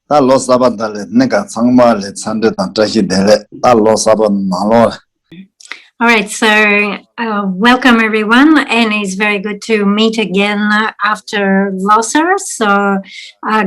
Ta lo saban dale nega sangma le sande tan tashi dele ta lo saban malo. All right, so welcome everyone, and it's very good to meet again after Losar. So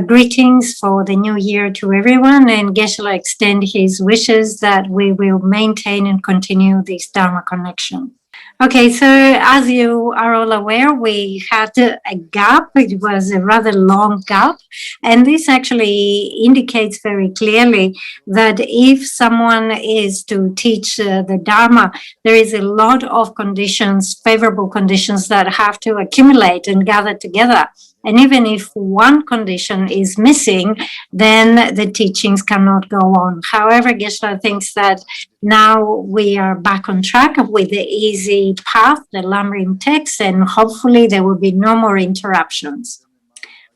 greetings for the new year to everyone, and Geshe extend his wishes that we will maintain and continue this Dharma connection. Okay, so as you are all aware, we had a gap. It was a rather long gap. And this actually indicates very clearly that if someone is to teach the Dharma, there is a lot of conditions, favorable conditions that have to accumulate and gather together. And even if one condition is missing, then the teachings cannot go on. However, Geshe thinks that now we are back on track with the easy path, the Lamrim text, and hopefully there will be no more interruptions.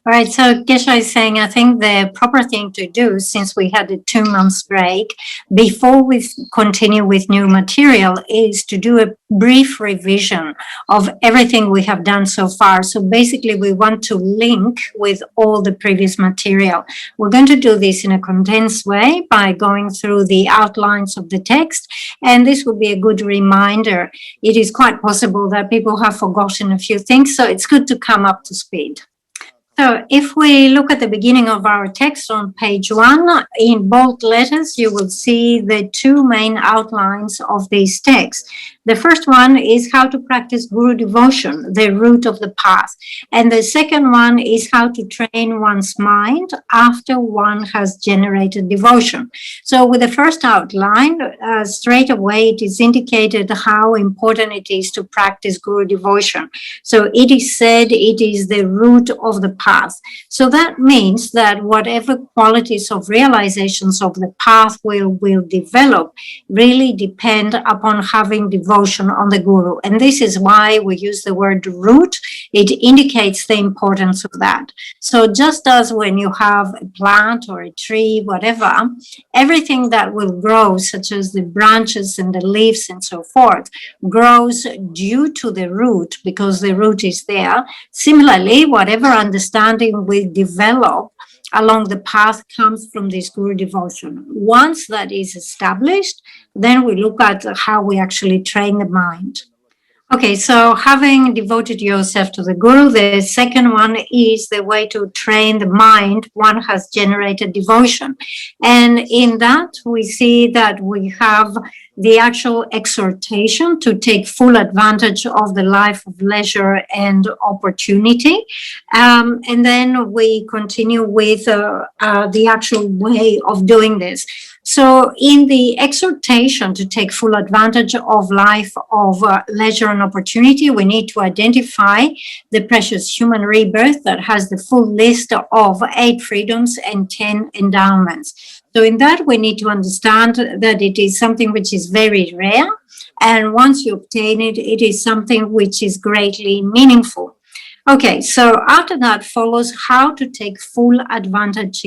All right, so Geshe is saying, I think the proper thing to do, since we had a 2 months break, before we continue with new material, is to do a brief revision of everything we have done so far. So basically, we want to link with all the previous material. We're going to do this in a condensed way by going through the outlines of the text, and this will be a good reminder. It is quite possible that people have forgotten a few things, so it's good to come up to speed. So if we look at the beginning of our text on page 1, in bold letters, you will see the 2 main outlines of this text. The first one is how to practice Guru devotion, the root of the path. And the second one is how to train one's mind after one has generated devotion. So with the first outline, straight away it is indicated how important it is to practice Guru devotion. So it is said it is the root of the path. So that means that whatever qualities of realizations of the path will develop really depend upon having devotion on the Guru. And this is why we use the word root. It indicates the importance of that. So just as when you have a plant or a tree, whatever, everything that will grow, such as the branches and the leaves and so forth, grows due to the root, because the root is there. Similarly, whatever understanding we develop along the path comes from this Guru devotion. Once that is established, then we look at how we actually train the mind. Okay, so having devoted yourself to the Guru, the second one is the way to train the mind. One has generated devotion. And in that, we see that we have the actual exhortation to take full advantage of the life of leisure and opportunity. And then we continue with the actual way of doing this. So in the exhortation to take full advantage of life of leisure and opportunity, we need to identify the precious human rebirth that has the full list of 8 freedoms and 10 endowments. So in that, we need to understand that it is something which is very rare. And once you obtain it, it is something which is greatly meaningful. Okay, so after that follows how to take full advantage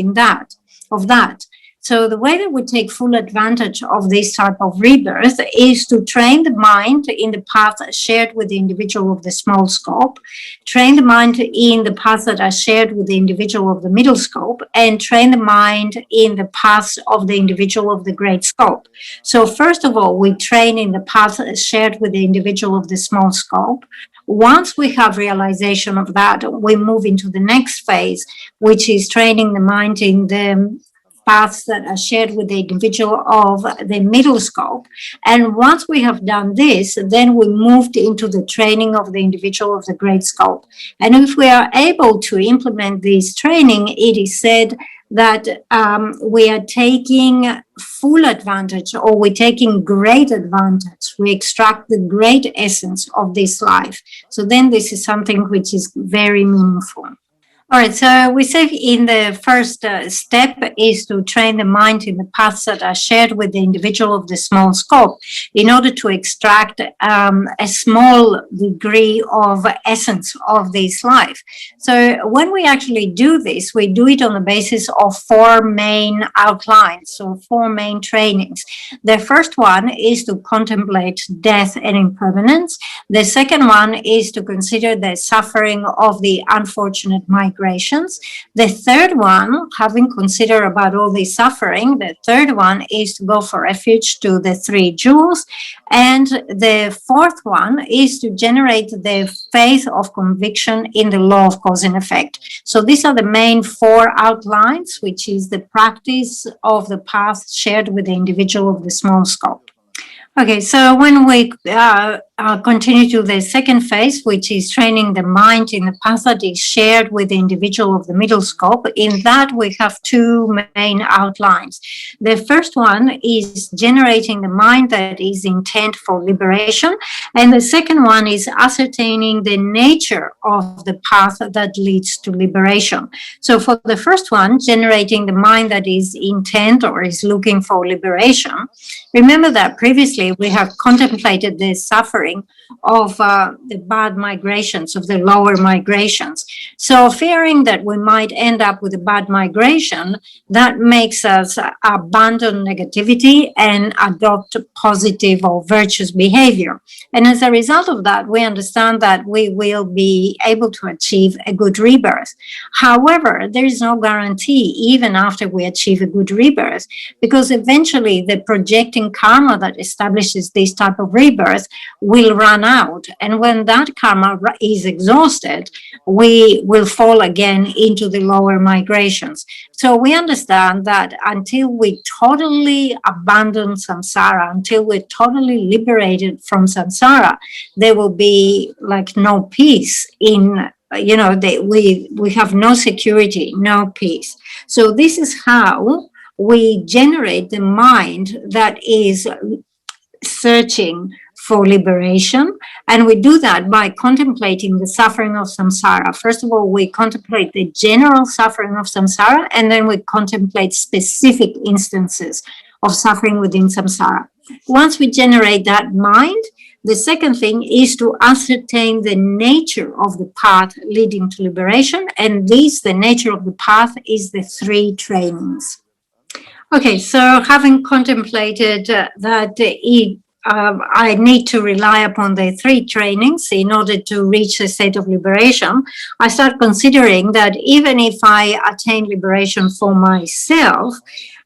of that. So the way that we take full advantage of this type of rebirth is to train the mind in the path shared with the individual of the small scope, train the mind in the paths that are shared with the individual of the middle scope, and train the mind in the paths of the individual of the great scope. So first of all, we train in the path shared with the individual of the small scope. Once we have realization of that, we move into the next phase, which is training the mind in the paths that are shared with the individual of the middle scope. And once we have done this, then we moved into the training of the individual of the great scope. And if we are able to implement this training, it is said that we are taking full advantage, or we're taking great advantage. We extract the great essence of this life. So then this is something which is very meaningful. All right, so we say in the first step is to train the mind in the paths that are shared with the individual of the small scope in order to extract a small degree of essence of this life. So when we actually do this, we do it on the basis of 4 main outlines, so 4 main trainings. The first one is to contemplate death and impermanence. The second one is to consider the suffering of the unfortunate migrant migrations. The third one, having considered about all the suffering, the third one is to go for refuge to the three jewels. And the fourth one is to generate the faith of conviction in the law of cause and effect. So these are the main four outlines, which is the practice of the path shared with the individual of the small scope. Okay, so when we continue to the second phase, which is training the mind in the path that is shared with the individual of the middle scope, in that we have two main outlines. The first one is generating the mind that is intent for liberation, and the second one is ascertaining the nature of the path that leads to liberation. So for the first one, generating the mind that is intent or is looking for liberation, remember that previously we have contemplated the suffering of the bad migrations, of the lower migrations. So fearing that we might end up with a bad migration, that makes us abandon negativity and adopt positive or virtuous behavior. And as a result of that, we understand that we will be able to achieve a good rebirth. However, there is no guarantee even after we achieve a good rebirth, because eventually the projecting karma that establishes this type of rebirth will run out. And when that karma is exhausted, we will fall again into the lower migrations. So we understand that until we totally abandon samsara, until we're totally liberated from samsara, there will be like no peace in, we have no security, no peace. So this is how we generate the mind that is searching for liberation, and we do that by contemplating the suffering of samsara. First of all, we contemplate the general suffering of samsara, and then we contemplate specific instances of suffering within samsara. Once we generate that mind, the second thing is to ascertain the nature of the path leading to liberation, and the nature of the path is the three trainings. Okay, so having contemplated that I need to rely upon the three trainings in order to reach a state of liberation, I start considering that even if I attain liberation for myself,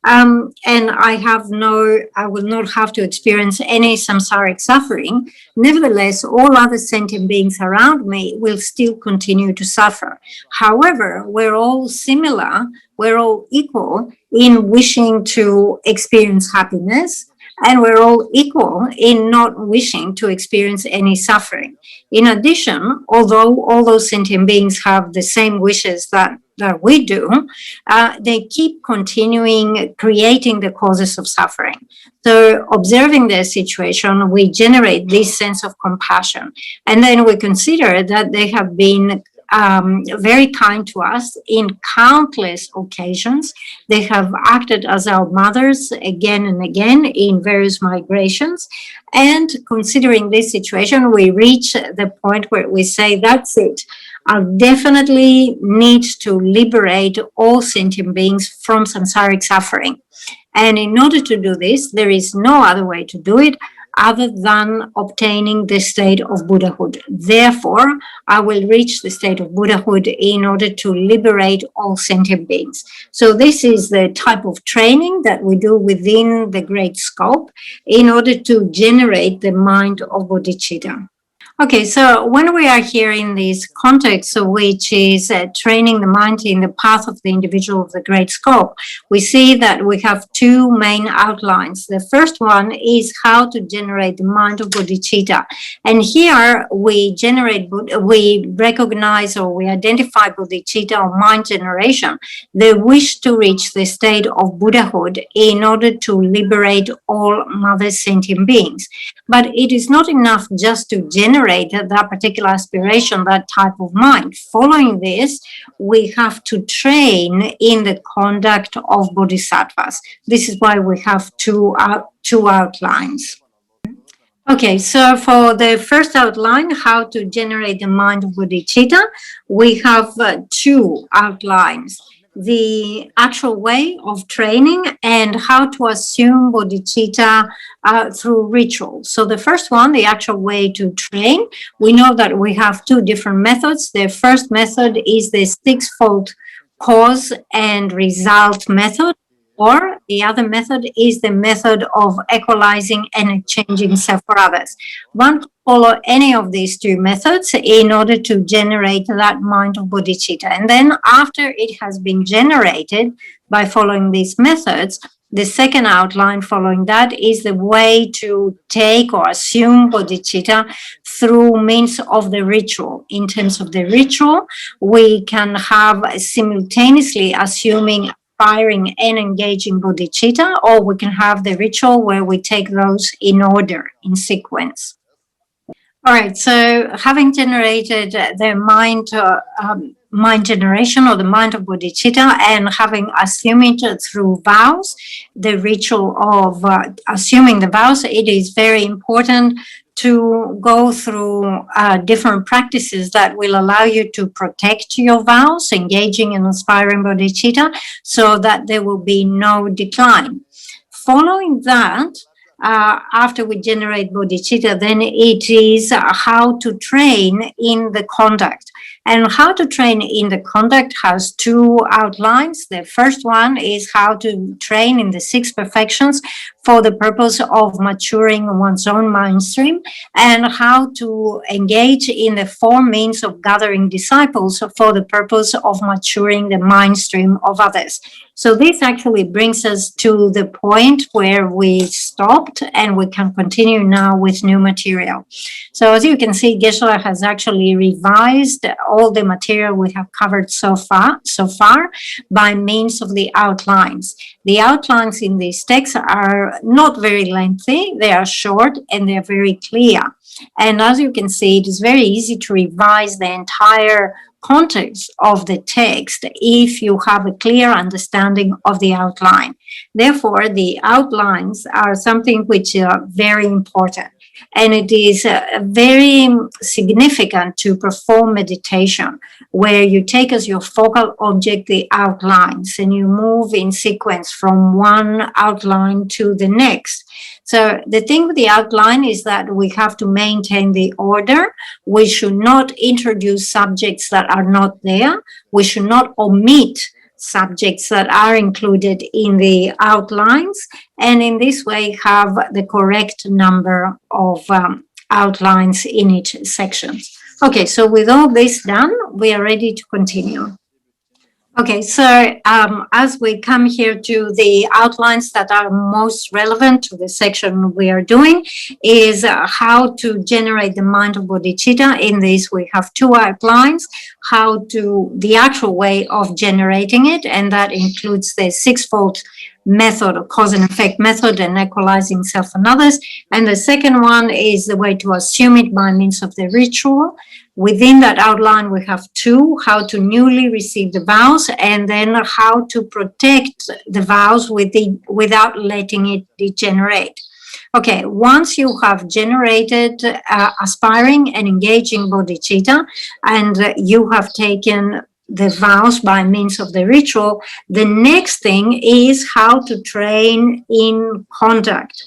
and I will not have to experience any samsaric suffering, nevertheless, all other sentient beings around me will still continue to suffer. However, we're all similar, we're all equal in wishing to experience happiness, and we're all equal in not wishing to experience any suffering. In addition, although all those sentient beings have the same wishes that we do, they keep continuing creating the causes of suffering. So observing their situation, we generate this sense of compassion. And then we consider that they have been very kind to us in countless occasions. They have acted as our mothers again and again in various migrations. And considering this situation, we reach the point where we say, that's it. I definitely need to liberate all sentient beings from samsaric suffering. And in order to do this, there is no other way to do it other than obtaining the state of Buddhahood. Therefore, I will reach the state of Buddhahood in order to liberate all sentient beings. So this is the type of training that we do within the great scope in order to generate the mind of Bodhicitta. Okay, so when we are here in this context, which is training the mind in the path of the individual of the great scope, we see that we have two main outlines. The first one is how to generate the mind of Bodhicitta. And here we recognize or we identify Bodhicitta or mind generation, the wish to reach the state of Buddhahood in order to liberate all mother sentient beings. But it is not enough just to generate that particular aspiration, that type of mind. Following this, we have to train in the conduct of bodhisattvas. This is why we have two outlines. Okay, so for the first outline, how to generate the mind of Bodhicitta, we have two outlines. the actual way of training and how to assume bodhicitta through ritual. So the first one, the actual way to train, we know that we have two different methods. The first method is the sixfold cause and result method, or the other method is the method of equalizing and exchanging self for others. One can follow any of these two methods in order to generate that mind of bodhicitta. And then after it has been generated by following these methods, the second outline following that is the way to take or assume bodhicitta through means of the ritual. In terms of the ritual, we can have simultaneously assuming, aspiring, and engaging bodhicitta, or we can have the ritual where we take those in order, in sequence. All right, so having generated the mind generation or the mind of bodhicitta and having assumed it through vows, the ritual of assuming the vows, it is very important to go through different practices that will allow you to protect your vows, engaging and aspiring bodhicitta, so that there will be no decline. Following that, after we generate bodhicitta, then it is how to train in the conduct. And how to train in the conduct has two outlines. The first one is how to train in the six perfections for the purpose of maturing one's own mind stream, and how to engage in the four means of gathering disciples for the purpose of maturing the mind stream of others. So this actually brings us to the point where we stopped, and we can continue now with new material. So as you can see, Geshe has actually revised all the material we have covered so far by means of the outlines. The outlines in these texts are not very lengthy, they are short, and they are very clear. And as you can see, it is very easy to revise the entire context of the text if you have a clear understanding of the outline. Therefore, the outlines are something which are very important. And it is very significant to perform meditation, where you take as your focal object the outlines and you move in sequence from one outline to the next. So the thing with the outline is that we have to maintain the order. We should not introduce subjects that are not there. We should not omit subjects that are included in the outlines, and in this way have the correct number of outlines in each section. Okay, so with all this done, we are ready to continue. Okay, so as we come here to the outlines that are most relevant to the section we are doing, is how to generate the mind of bodhicitta. In this, we have two outlines, how to, the actual way of generating it, and that includes the sixfold method or cause and effect method and equalizing self and others. And the second one is the way to assume it by means of the ritual. Within that outline, we have two, how to newly receive the vows, and then how to protect the vows without letting it degenerate. Okay, once you have generated aspiring and engaging bodhicitta, and you have taken the vows by means of the ritual, the next thing is how to train in conduct.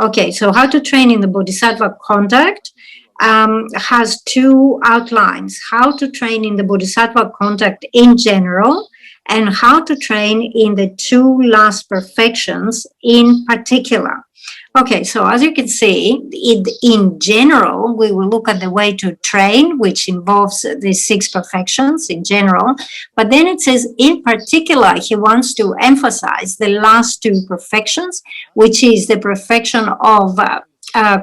Okay, so how to train in the bodhisattva conduct has two outlines: how to train in the bodhisattva conduct in general, and how to train in the two last perfections in particular. Okay, so as you can see, in general, we will look at the way to train, which involves the six perfections in general. But then it says, in particular, he wants to emphasize the last two perfections, which is the perfection of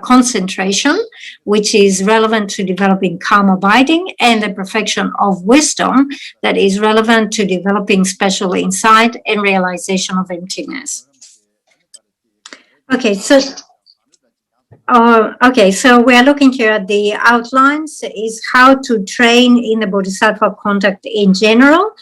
concentration, which is relevant to developing calm abiding, and the perfection of wisdom that is relevant to developing special insight and realization of emptiness. Okay, so we are looking here at the outlines, is how to train in the bodhisattva conduct in general,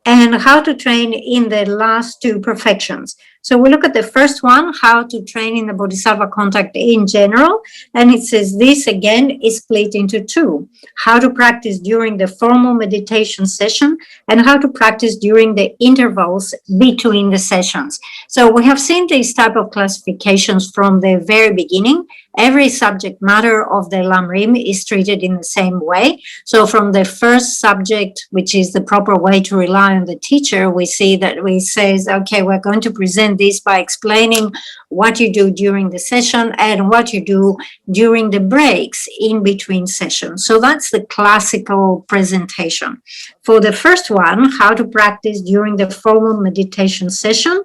and how to train in the last two perfections. So we look at the first one, how to train in the Bodhisattva contact in general. And it says this again is split into two: how to practice during the formal meditation session and how to practice during the intervals between the sessions. So we have seen these type of classifications from the very beginning. Every subject matter of the Lamrim is treated in the same way. So from the first subject, which is the proper way to rely on the teacher, we see that we says, okay, we're going to present this by explaining what you do during the session and what you do during the breaks in between sessions. So that's the classical presentation. For the first one, how to practice during the formal meditation session,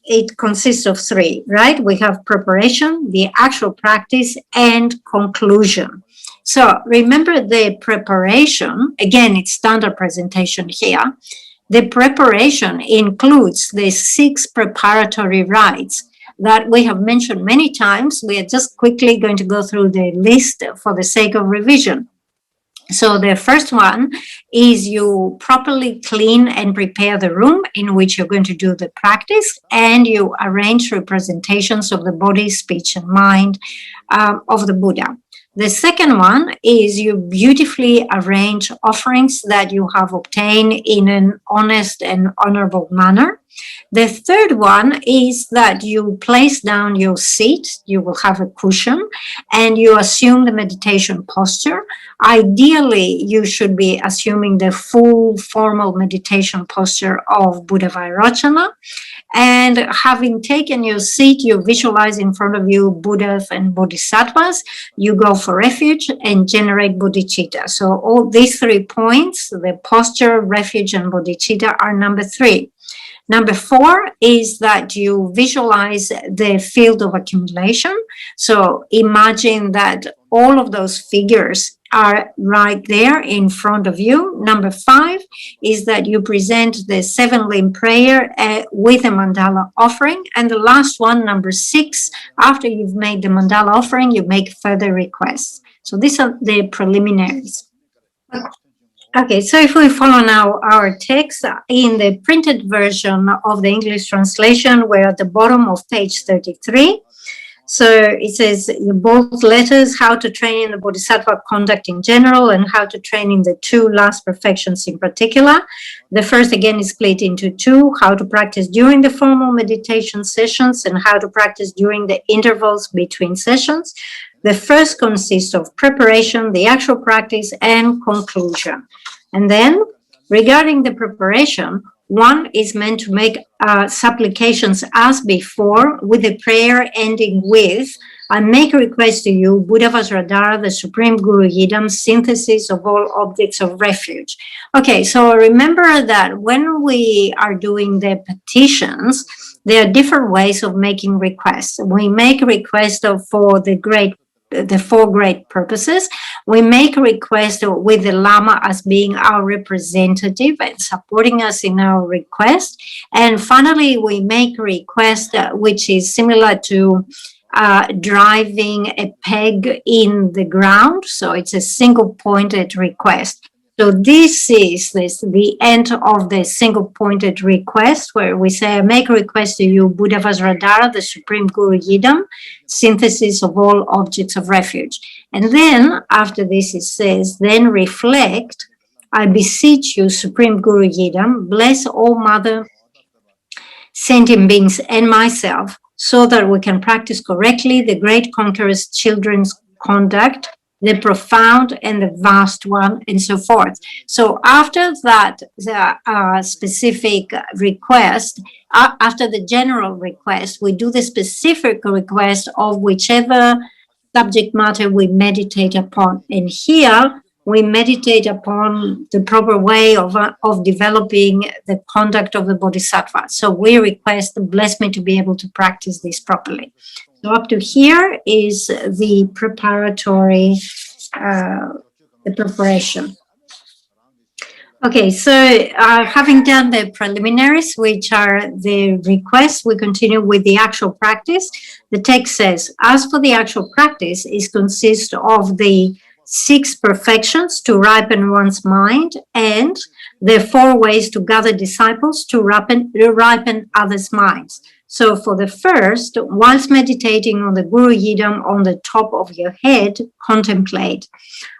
it consists of three, right? We have preparation, the actual practice, and conclusion. So remember the preparation, again, it's standard presentation here. The preparation includes the 6 preparatory rites that we have mentioned many times. We are just quickly going to go through the list for the sake of revision. So the first one is you properly clean and prepare the room in which you're going to do the practice, and you arrange representations of the body, speech, and mind of the Buddha. The second one is you beautifully arrange offerings that you have obtained in an honest and honorable manner. The third one is that you place down your seat, you will have a cushion, and you assume the meditation posture. Ideally, you should be assuming the full formal meditation posture of Buddha Vairocana. And having taken your seat, you visualize in front of you Buddhas and Bodhisattvas. You go for refuge and generate Bodhicitta. So all these 3 points, the posture, refuge, and Bodhicitta, are number 3. Number 4 is that you visualize the field of accumulation. So imagine that all of those figures are right there in front of you. Number 5 is that you present the 7-limb prayer with a mandala offering. And the last one, number 6, after you've made the mandala offering, you make further requests. So these are the preliminaries. Okay, so if we follow now our text in the printed version of the English translation, we're at the bottom of page 33. So it says in bold letters, how to train in the Bodhisattva conduct in general and how to train in the 2 last perfections in particular. The first, again, is split into 2, how to practice during the formal meditation sessions and how to practice during the intervals between sessions. The first consists of preparation, the actual practice, and conclusion. And then, regarding the preparation, one is meant to make supplications as before, with the prayer ending with, I make a request to you, Buddha Vajradhara, the Supreme Guru Yidam, synthesis of all objects of refuge. Okay, so remember that when we are doing the petitions, there are different ways of making requests. We make a request for the 4 great purposes. We make a request with the Lama as being our representative and supporting us in our request. And finally, we make a request which is similar to driving a peg in the ground. So it's a single-pointed request. So this is the end of the single-pointed request, where we say, I make a request to you, Buddha Vajradhara, the Supreme Guru Yidam, synthesis of all objects of refuge. And then after this it says, then reflect, I beseech you, Supreme Guru Yidam, bless all mother sentient beings and myself, so that we can practice correctly the great conqueror's children's conduct, the profound and the vast one, and so forth. So after that, the specific request, after the general request, we do the specific request of whichever subject matter we meditate upon. And here, we meditate upon the proper way of developing the conduct of the Bodhisattva. So we request, bless me to be able to practice this properly. So up to here is the preparatory, the preparation. Okay, so having done the preliminaries, which are the requests, we continue with the actual practice. The text says, as for the actual practice, it consists of the 6 perfections to ripen one's mind, and the 4 ways to gather disciples to ripen others' minds. So for the first, whilst meditating on the Guru Yidam on the top of your head, contemplate,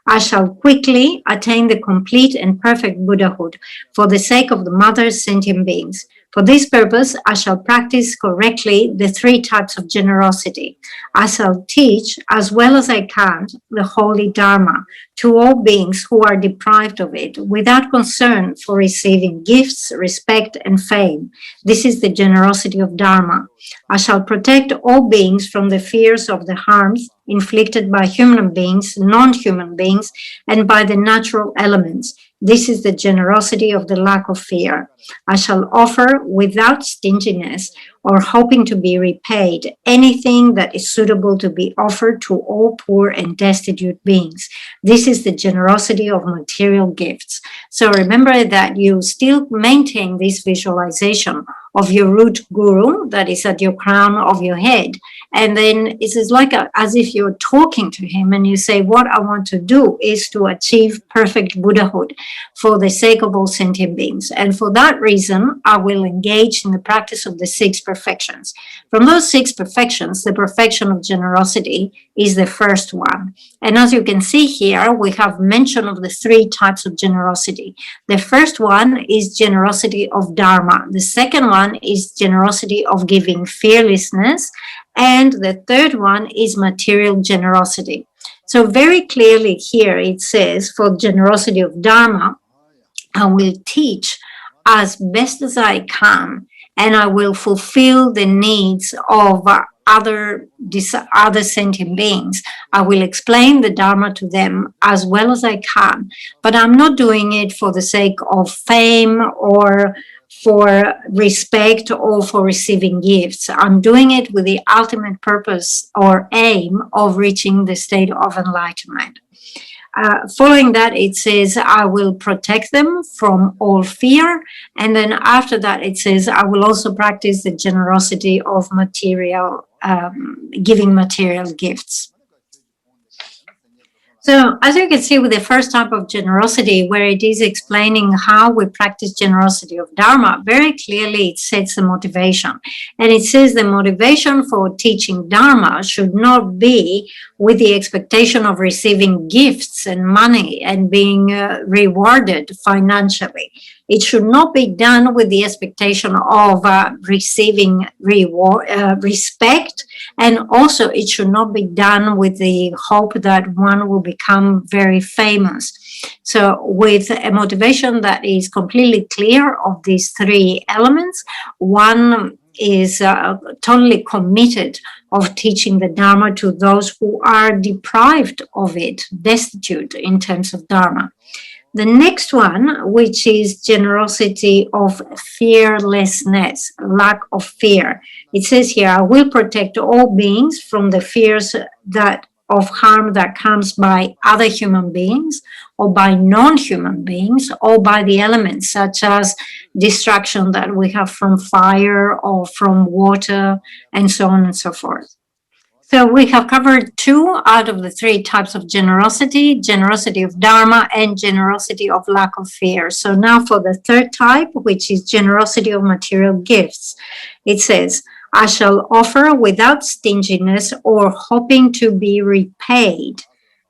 I shall quickly attain the complete and perfect Buddhahood for the sake of the mother sentient beings. For this purpose, I shall practice correctly the 3 types of generosity. I shall teach, as well as I can, the holy Dharma to all beings who are deprived of it, without concern for receiving gifts, respect, and fame. This is the generosity of Dharma. I shall protect all beings from the fears of the harms inflicted by human beings, non-human beings, and by the natural elements. This is the generosity of the lack of fear. I shall offer without stinginess or hoping to be repaid anything that is suitable to be offered to all poor and destitute beings. This is the generosity of material gifts. So remember that you still maintain this visualization of your root guru that is at your crown of your head. And then it's like as if you're talking to him and you say, what I want to do is to achieve perfect Buddhahood for the sake of all sentient beings. And for that reason, I will engage in the practice of the 6 perfections. From those 6 perfections, the perfection of generosity is the first one. And as you can see here, we have mention of the 3 types of generosity. The first one is generosity of Dharma. The second one is generosity of giving fearlessness. And the third one is material generosity. So very clearly here it says, for generosity of Dharma, I will teach as best as I can, and I will fulfill the needs of other sentient beings. I will explain the Dharma to them as well as I can, but I'm not doing it for the sake of fame or for respect or for receiving gifts. I'm doing it with the ultimate purpose or aim of reaching the state of enlightenment. Following that, it says, I will protect them from all fear. And then after that, it says, I will also practice the generosity of material, giving material gifts. So as you can see with the first type of generosity, where it is explaining how we practice generosity of Dharma, very clearly it sets the motivation. And it says the motivation for teaching Dharma should not be with the expectation of receiving gifts and money and being rewarded financially. It should not be done with the expectation of receiving respect, and also it should not be done with the hope that one will become very famous. So with a motivation that is completely clear of these 3 elements, one is totally committed of teaching the Dharma to those who are deprived of it, destitute in terms of Dharma. The next one, which is generosity of fearlessness, lack of fear. It says here, I will protect all beings from the fears of harm that comes by other human beings or by non-human beings or by the elements, such as destruction that we have from fire or from water and so on and so forth. So we have covered 2 out of the 3 types of generosity, generosity of Dharma and generosity of lack of fear. So now for the third type, which is generosity of material gifts, it says, I shall offer without stinginess or hoping to be repaid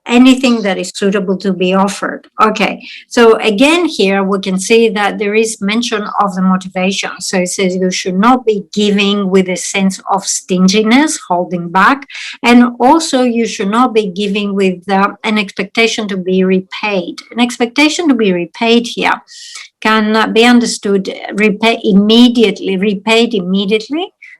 anything that is suitable to be offered. Okay, so again here we can see that there is mention of the motivation. So it says you should not be giving with a sense of stinginess, holding back, and also you should not be giving with an expectation to be repaid. An expectation to be repaid here can be understood repaid immediately,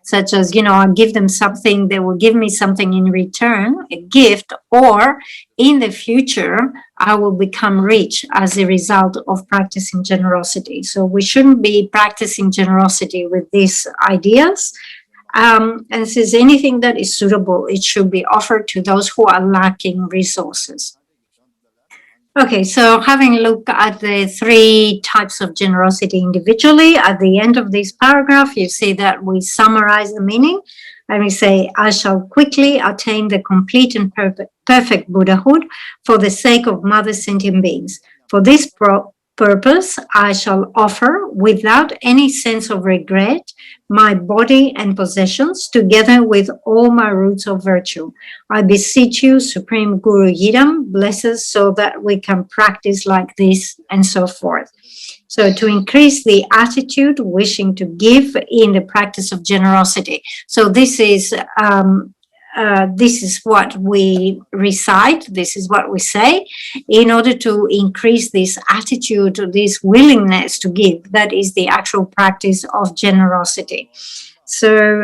such as, I give them something, they will give me something in return, a gift, or in the future, I will become rich as a result of practicing generosity. So we shouldn't be practicing generosity with these ideas. And it says anything that is suitable, it should be offered to those who are lacking resources. Okay, so having looked at the three types of generosity individually, at the end of this paragraph, you see that we summarize the meaning and we say, I shall quickly attain the complete and perfect Buddhahood for the sake of mother sentient beings. For this purpose, I shall offer, without any sense of regret, my body and possessions, together with all my roots of virtue. I beseech you, Supreme Guru Yidam, bless us so that we can practice like this, and so forth. So to increase the attitude wishing to give in the practice of generosity. So this is what we recite, this is what we say, in order to increase this attitude, this willingness to give. That is the actual practice of generosity. So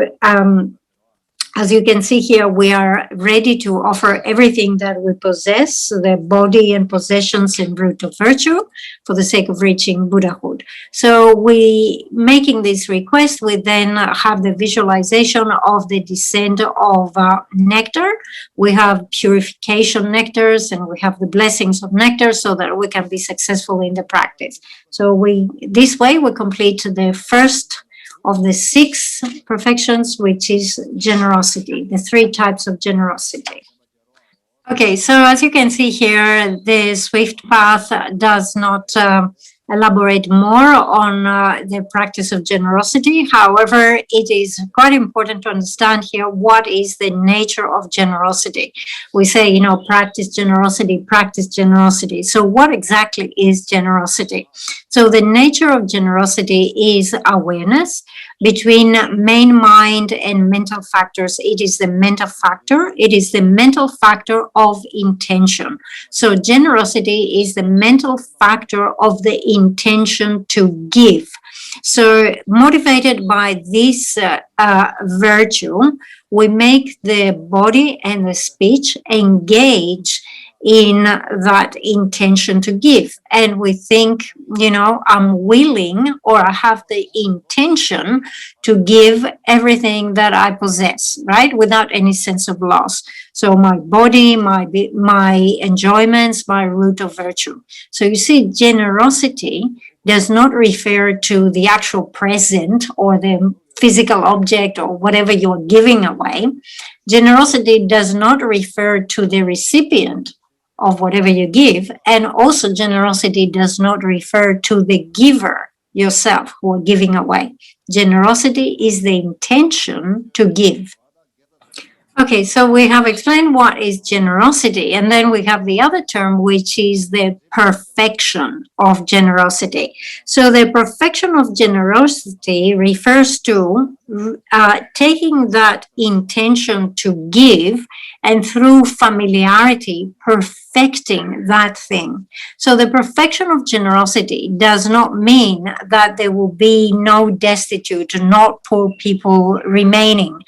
as you can see here, we are ready to offer everything that we possess, the body and possessions and root of virtue, for the sake of reaching Buddhahood. So we, making this request, we then have the visualization of the descent of nectar. We have purification nectars and we have the blessings of nectar so that we can be successful in the practice. So this way we complete the first of the 6 perfections, which is generosity, the 3 types of generosity. Okay, so as you can see here, the Swift Path does not elaborate more on the practice of generosity. However, it is quite important to understand here what is the nature of generosity. We say, practice generosity, practice generosity. So what exactly is generosity? So the nature of generosity is awareness between main mind and mental factors. It is the mental factor. It is the mental factor of intention. So generosity is the mental factor of the intention to give. So motivated by this virtue, we make the body and the speech engage in that intention to give. And we think, I'm willing, or I have the intention to give everything that I possess, right? Without any sense of loss. So my body, my enjoyments, my root of virtue. So you see, generosity does not refer to the actual present or the physical object or whatever you're giving away. Generosity does not refer to the recipient of whatever you give. And also generosity does not refer to the giver yourself who are giving away. Generosity is the intention to give. Okay, so we have explained what is generosity, and then we have the other term, which is the perfection of generosity. So the perfection of generosity refers to taking that intention to give and through familiarity, perfecting that thing. So the perfection of generosity does not mean that there will be no destitute, not poor people remaining.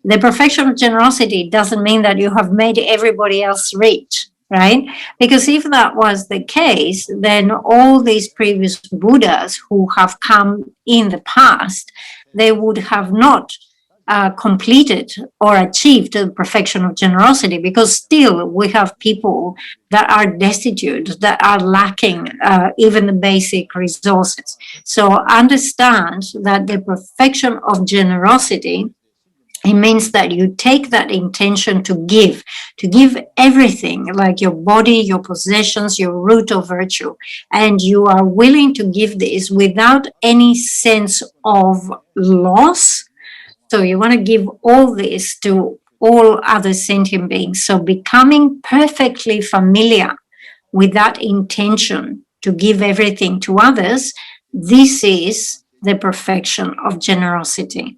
The perfection of generosity doesn't mean that you have made everybody else rich, right? Because if that was the case, then all these previous Buddhas who have come in the past, they would have not completed or achieved the perfection of generosity, because still we have people that are destitute, that are lacking even the basic resources. So understand that the perfection of generosity, it means that you take that intention to give everything, like your body, your possessions, your root of virtue, and you are willing to give this without any sense of loss. So you want to give all this to all other sentient beings. So becoming perfectly familiar with that intention to give everything to others, this is the perfection of generosity.